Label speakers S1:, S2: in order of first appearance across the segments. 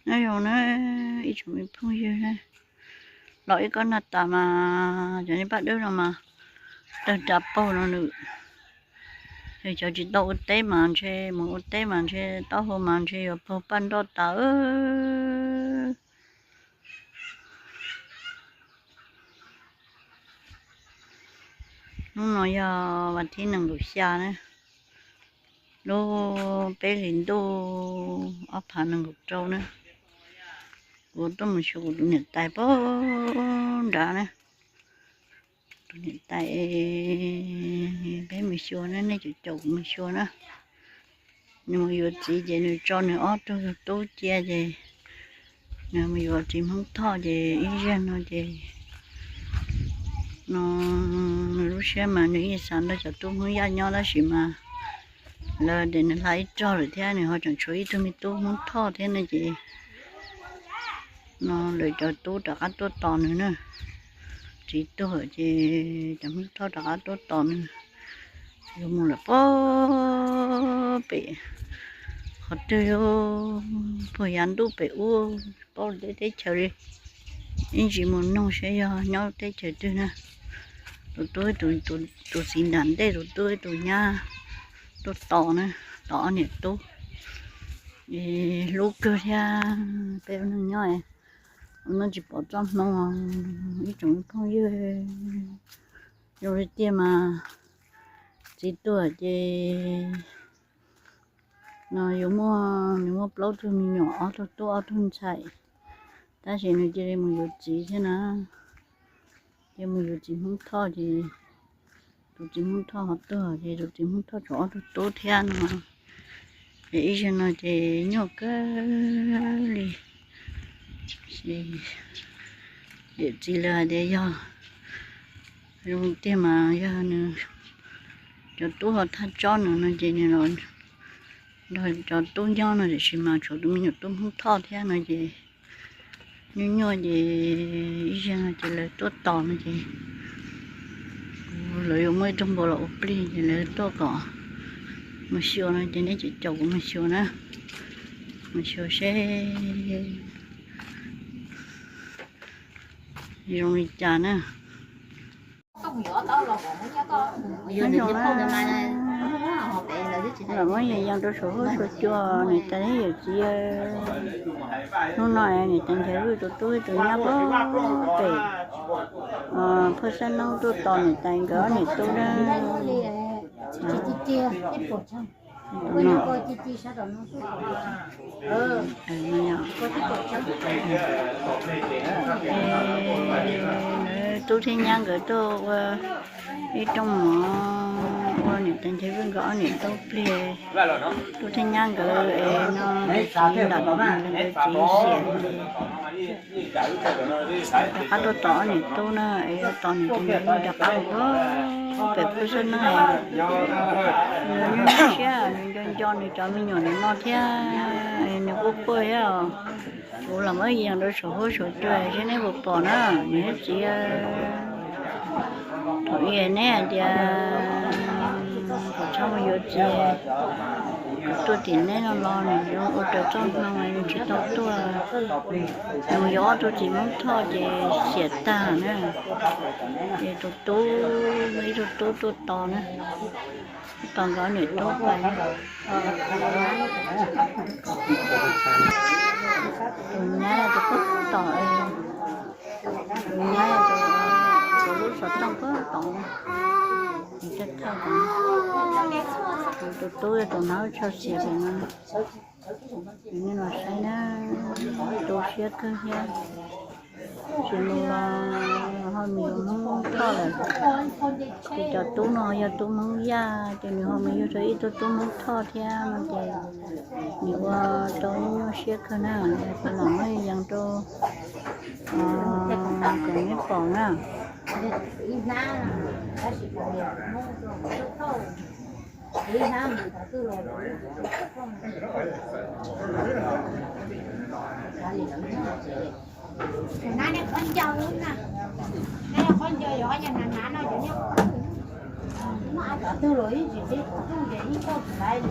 S1: Này rồi nó ít chúng mình không yêu này. Loại con nát tà mà cho nên bắt đứa nào mà đừng chập bao nó nữa. Thì cho chị tao tế mà chơi một tế mà chơi tao hôm mà chơi ở phố ban đó tao nó nói giờวันที่1 Russia nữa. Lô bé lính đô áp phá nâng gục trâu nữa. Vô tôi một số tụi nhiệt tài bó đá nữa. Tụi nhiệt tài bé một số nữa này chú chậu một số nữa. Nhưng mà vô chỉ về nơi cho nơi ớt tôi tốt chia về. Nhưng mà vô chỉ không thọ về ý ra nó về. Nó lúc xem mà nếu như sáng đó cho tôi không ra nhau đó xí mà. Là để nó lấy cho rồi thế này họ chẳng chú ý tôi không thọ thế này chị. Nó lấy cho tôi đã ăn tôi to nữa. Chỉ tôi hỏi chị chẳng thọ đã ăn tôi to nữa. Rồi một là bó bể. Họ tiêu phải ăn tôi bể u bó để chờ đi. Nhưng chỉ muốn nó sẽ nhau để chờ tôi nè. Tôi xin đàn đây rồi tôi nha. Tôi to nè, to nè tôi. Lúc cơ ra béo nó nhoi. Nó chỉ bỏ trong nó ít chúng không dư. Rồi tiền mà chỉ tôi thì nó nếu mua lâu thôi mình nhỏ thôi tôi thun chạy. Ta chỉ nói chỉ mình có chỉ thế nào. Nếu mình có chỉ không thọ thì tôi chỉ không thọ họ tôi thì tôi chỉ không thọ chỗ tôi tốt theo mà. Để cho nó thì nhóc cái để chỉ là để cho dùng tiền mà cho nữa cho tôi họ thay cho nữa nó chỉ nữa rồi cho tôi nhau nó để chỉ mà cho tôi mình tôi không thọ theo nó gì nhỏ gì cho nó chỉ là tốt to nó gì lợi mới trong bộ lậu pli thì là tốt cả mà siêu nó chỉ để chỉ chậu mà siêu nè mà siêu sẽ dùng trà nè là mấy người dân tôi số cho người ta thấy giờ chị nó nói người ta thấy tôi nhá bó bể phơi san nông tôi toàn người ta gỡ người tôi đó tôi thấy nhang gửi tôi đi trong mà người ta thấy vẫn gõ người tôi play tôi thấy nhang gửi nó chỉ đặt lên chỉ các tôi tỏ người tôi nó toàn người tôi đặt có về phơi san này nhưng sẽ cho người cho mình nhỏ nó thế nó có phơi à bố làm mấy gì đó sổ chơi chứ nếu bố bỏ nó nếu chỉ thôi vậy nè thì có trong nhiều gì tôi tiền này nó lo này nó ở chỗ trong nó này chỉ tao tôi nó gió tôi chỉ muốn thôi thì xẻ ta nữa thì tôi mấy tôi to nữa toàn có người tốt vậy nhà là tôi có tỏi nhà là tôi lúc sống trong có tỏi rất thơm tôi nấu cho xịt rồi nên là say nó tôi xịt cơ nha chỉ là hồi mình không to rồi thì cho tôi nói giờ tôi muốn ra thì mình hồi mình thấy tôi muốn to theo mà thì nhiều tôi nó xịt cơ nào tôi làm mấy dạng tôi còn biết bỏ nè
S2: nãy này con dâu luôn nè, đây là con dâu giỏi nhà nãy nói chuyện nhá, nó ăn cả tư lưỡi gì chứ, không vậy như con lại.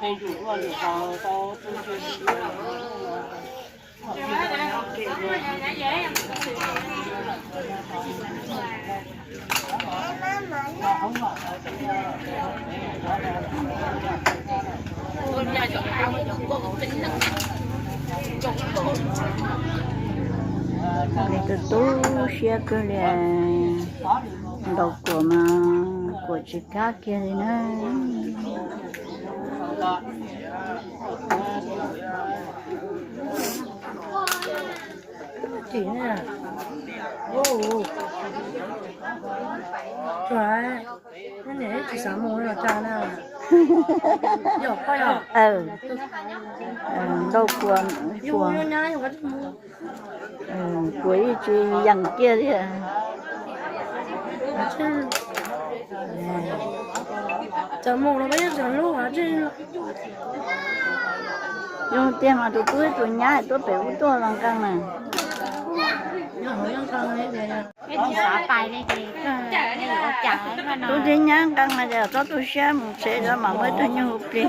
S1: 可以煮过的到出那个都些个嘞，到过嘛，过去干给的呢。
S2: 对呢，哦，对，那你第三幕要炸呢？有快了。
S1: 到过
S2: 有呢，有个什么？
S1: 过一句养鸡的。
S2: 怎么了？别整路啊！这
S1: 用电嘛，都多做伢多白不多啷个呢？
S2: 你好像看那个呀？你啥摆那个？那有讲那个呢？
S1: 都这伢刚那个，早都羡慕谁了嘛？没得牛逼，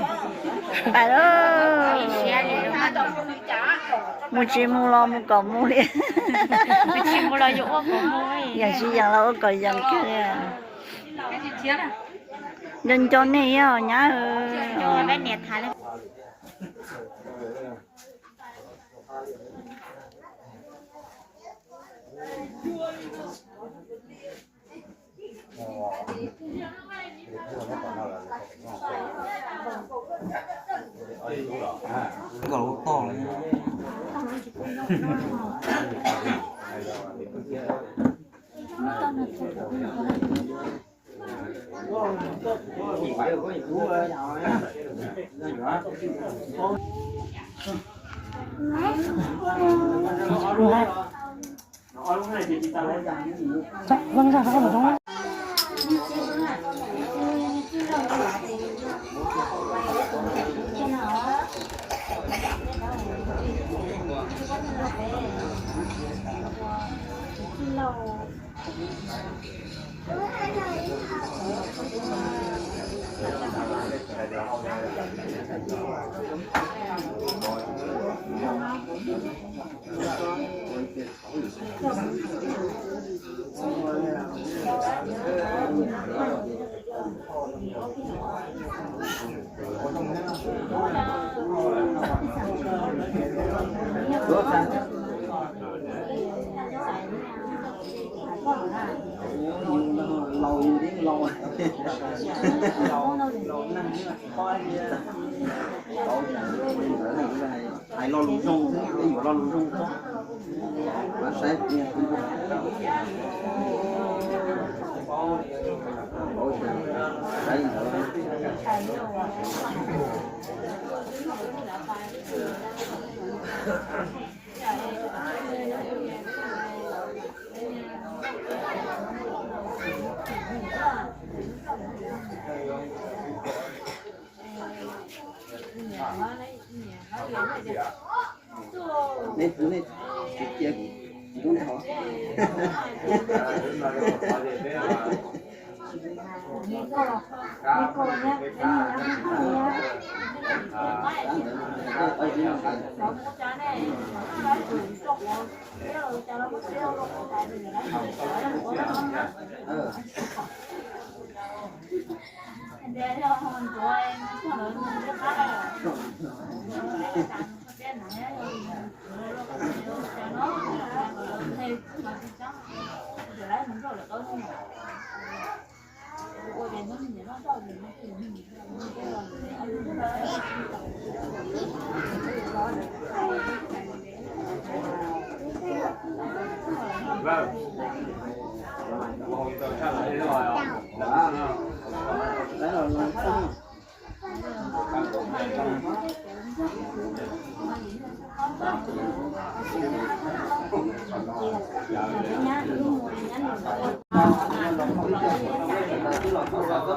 S1: 摆喽！没节目了，没搞木的。
S2: 没节目了，有我搞木的。
S1: 也是养了我搞养鸡的。人家那样伢
S2: 就被捏他了。
S3: 个老大了。
S2: 往上看不中。
S3: lâu đến lâu hãy lo lụt rung thứ gì mà lo lụt rung nó sẽ Nên kia cũng này hả?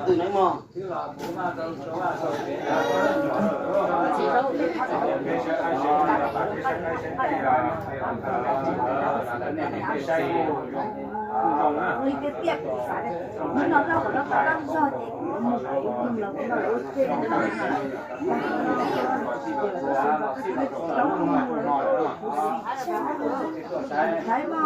S3: Từ nãy mò.
S2: Ui cái tiệc của phải đấy. Nhưng nó đâu có nó đang do thì một cái nhưng nó cũng là lỗi trên thấy mà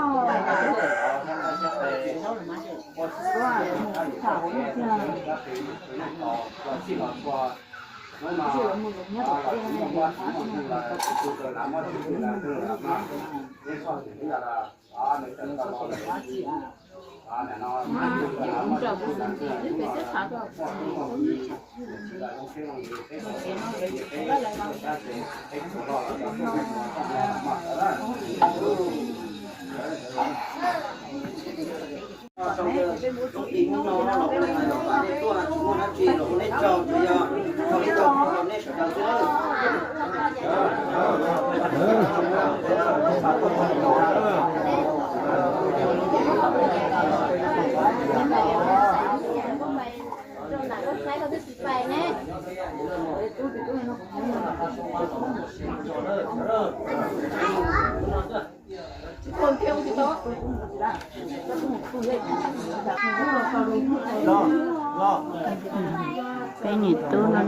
S2: cái nhiệt tu nó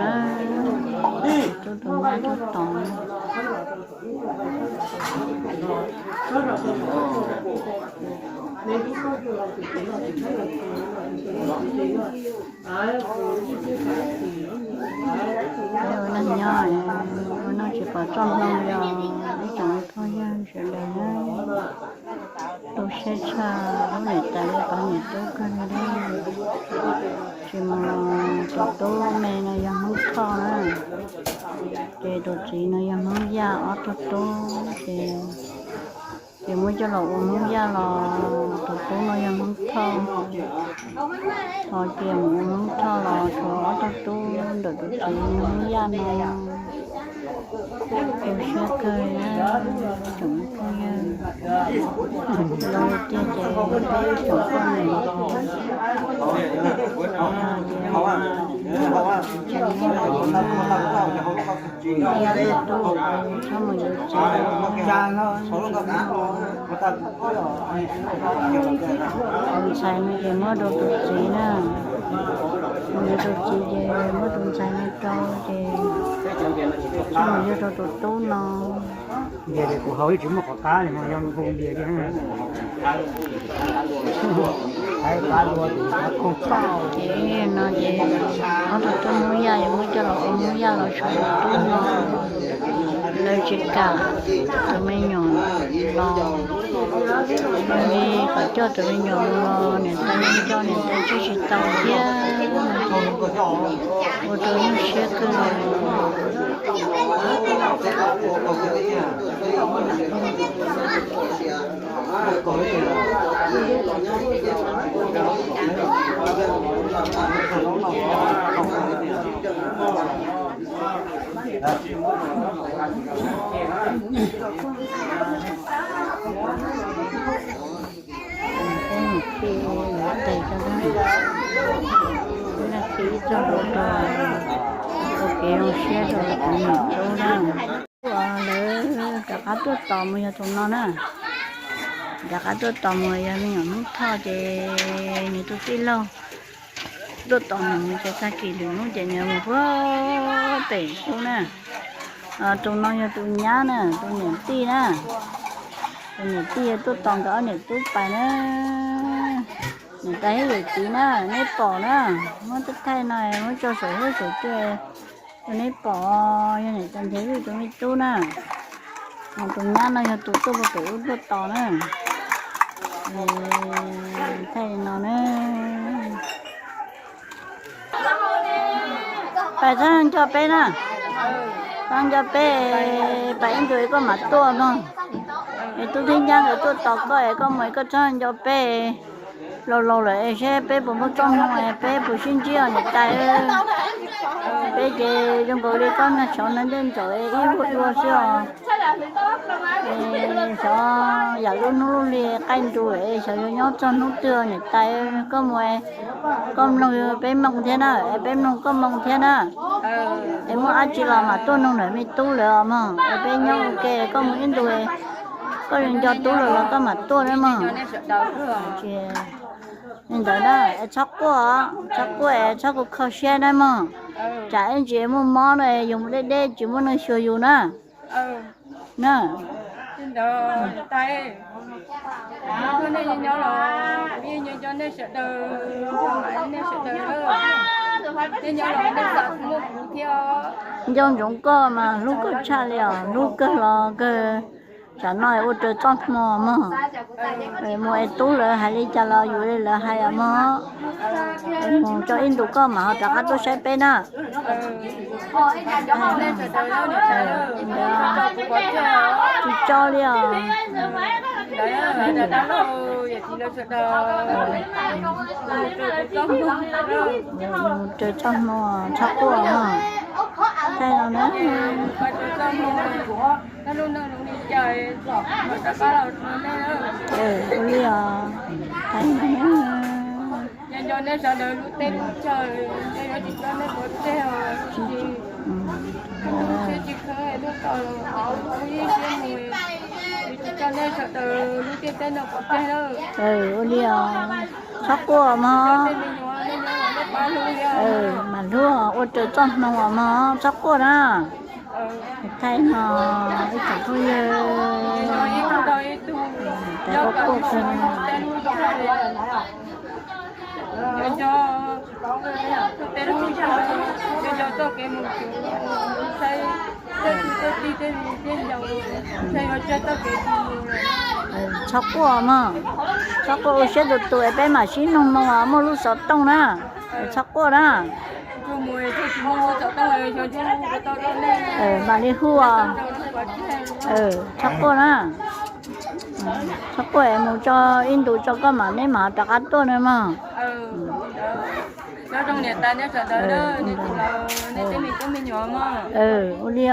S2: tu tu ra tu tòn nó nhỏ nó chỉ có trong lòng rồi chẳng thôi nha sẽ là tôi sẽ cha lúc này tại có nhiệt tu cái này chỉ mà tôi mẹ nóยังkhông thọ nữa thì tôi chỉ nóยังkhông già ở tôi thì mới cho lẩu không già là tôi nóยังkhông thọ thọ tiền không thọ là thọ ở tôi được tôi chỉ không già này tôi sẽ cười á chúng tôi lo tiền để chúng con này sai mấy cái món đồ tự chế nè, mấy đồ chế thì mấy đồ sai mấy trâu thì xong rồi đồ tự tốt nó.
S4: Giờ thì của hối chúng mà có cá thì mà em không biết cái này. Hay cá luôn thì nó không sao.
S1: Thì nó vậy, nó tự tốt mua ra thì mua cho nó mua ra là xong tốt nó. Lời chuyện cả tụi mình nhỏ lo vì phải cho tụi mình nhỏ lo nên ta nên cho nên ta chỉ tao kia một đôi nó sẽ cứ khi tay cho nó là khi cho đồ ok nó sẽ rồi cũng chỗ đó lỡ cả tôi tóm mới cho nó nè cả tôi tóm mới mình không thao thì như tôi xin lâu tôi tóm mình cho ta kỳ được nó chỉ nhớ một vỡ tệ xuống nè trong nó như tôi nhá nè tôi nhận ti nè tôi nhận ti tôi tóm đó nhận tôi phải nè người ta thấy được tí nè nếp bỏ nè nó tất thay này nó cho sổ hơi sổ chơi nếp bỏ như này ta thấy được chúng tu nè mà tụi nhá nó tụi tôi bảo tụi tôi to nè thay nó nè phải sang cho bé nè sang cho bé phải anh tuổi có mặt to không thì tôi thấy nhá rồi tôi to có mấy cái sang cho bé lâu lâu lại sẽ bé bố mất trong này bé bố sinh chi ở nhà tay bé chị trong cổ đi con là chọn nó lên chỗ yêu yêu xưa cho giờ luôn luôn đi canh tuổi sợ nhót cho nó chưa nhà tay có mùi con lòng bé mong thế nào bé mong có mong thế nào em muốn ăn chỉ là mà tôi nông này mới tu lừa mà bé nhau ok có một ít tuổi
S2: có人cho tú rồi có mặt tú đấy mà chị nên đó đó chắc quá chắc có khó xe đấy mà trả anh chị muốn món này dùng để chỉ muốn nó sửa dùng nè nè
S1: đó tay cái này nhỏ là bây giờ cho nên sẽ từ nên sẽ từ nên nhỏ là nên sợ mua củ theo
S2: trong chúng có mà lúc có cha liệu lúc có lo cái chả nói ô tô trong mò mà mua tú là hay đi cha loอยู่เลยlà hay à mà cho in đủ có mà trả hết tôi sẽ bên à cho liệu trời trong mò chắc quá mà thay nào nữa
S1: nó luôn đi chơi mà ta có đâu
S2: bây giờ thay nữa
S1: nhân cho nên sao đời lúc tết trời nên nó chỉ cho nên một treo chỉ khơi lúc còn vui chơi mùi cho nên sao đời lúc tết nó có treo đâu
S2: bây giờ chắc quá mà mà lúa ô tô trong nó mà chắc quá đó thay nó ít chẳng thôi tại có cô thân
S1: cho tôi cái một xây tôi đi trên dầu xây vào cho tôi cái
S2: chắc quá mà chắc quá sẽ được tuổi bé mà xin nông mà mua lúc sợ tông nè chắc quá đó
S1: mùi thì mua cho tôi cho tôi lên
S2: mà đi hùa chắc quá đó chắc quá em mua cho in đủ cho cái mà nên mà đặt tôi nữa mà
S1: nó trong này ta nhớ sợ đó nên tên mình cũng mình nhỏ mà
S2: đi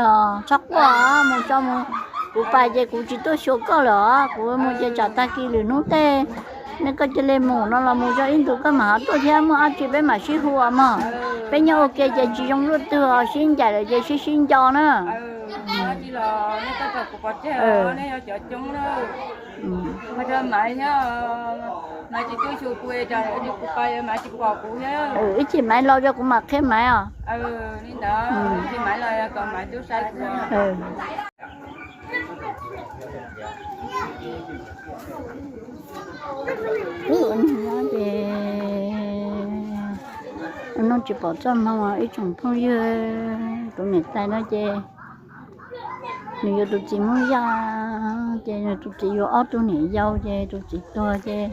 S2: chắc quá mua cho mua cụ phải về cụ chỉ tôi số có lỡ cụ mua cho trả ta kia lừa nút tê nên cái lên mù nó là mua cho in đủ cái mà tôi theo mua ăn chỉ bé mà xí hùa mà bé nhau ok giờ chỉ dùng lúc từ xin trả lại giờ xin cho nữa
S1: chỉ là nó cái cục bọt chứ nó chở chúng đó mà cho mày nhá mày chỉ tôi chụp quê trời đi cục bay mày chỉ bỏ cũ nhá
S2: ít chỉ mày lo cho cũng mặc thêm mày à
S1: nên đó thì mày là còn mày tôi sai của
S2: nó chỉ bỏ cho mà ít trồng thôi tụi này tay nó chê nếu tụi chị muốn ra chê tụi chị vô ở tụi này dâu chê tụi chị to chê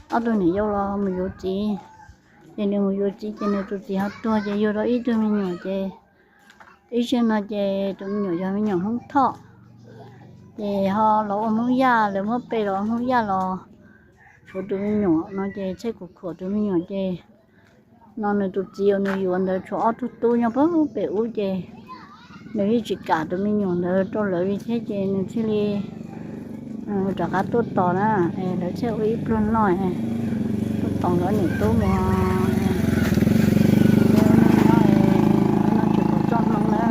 S2: ở tụi này dâu lo mình vô chị chê nếu mình vô chị chê nếu tụi chị học to chê vô đó ít tụi mình nhỏ chê ít trên nó chê tụi mình nhỏ cho mình nhỏ không thọ chê họ lỗ muốn ra rồi mất bê rồi muốn ra rồi số tụi mình nhỏ nó chê chơi cuộc khổ tụi mình nhỏ chê nó này tụi chiều nàyอยู่અંદર chỗ tụi tôi nhau bớt bể u chê nếu chỉ cả tụi mình nhỏ nữa cho lợi thế chê nên chỉ li trả cả tốt tỏ na để chơi ít luôn nói tốt tỏ nữa này tốt mà nó chỉ có trong nó nữa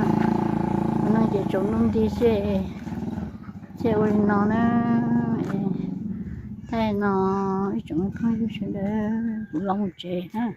S2: nó chỉ trồng nông đi chơi ơi nó thế nó ít trồng không có chuyện đấy lòng chê ha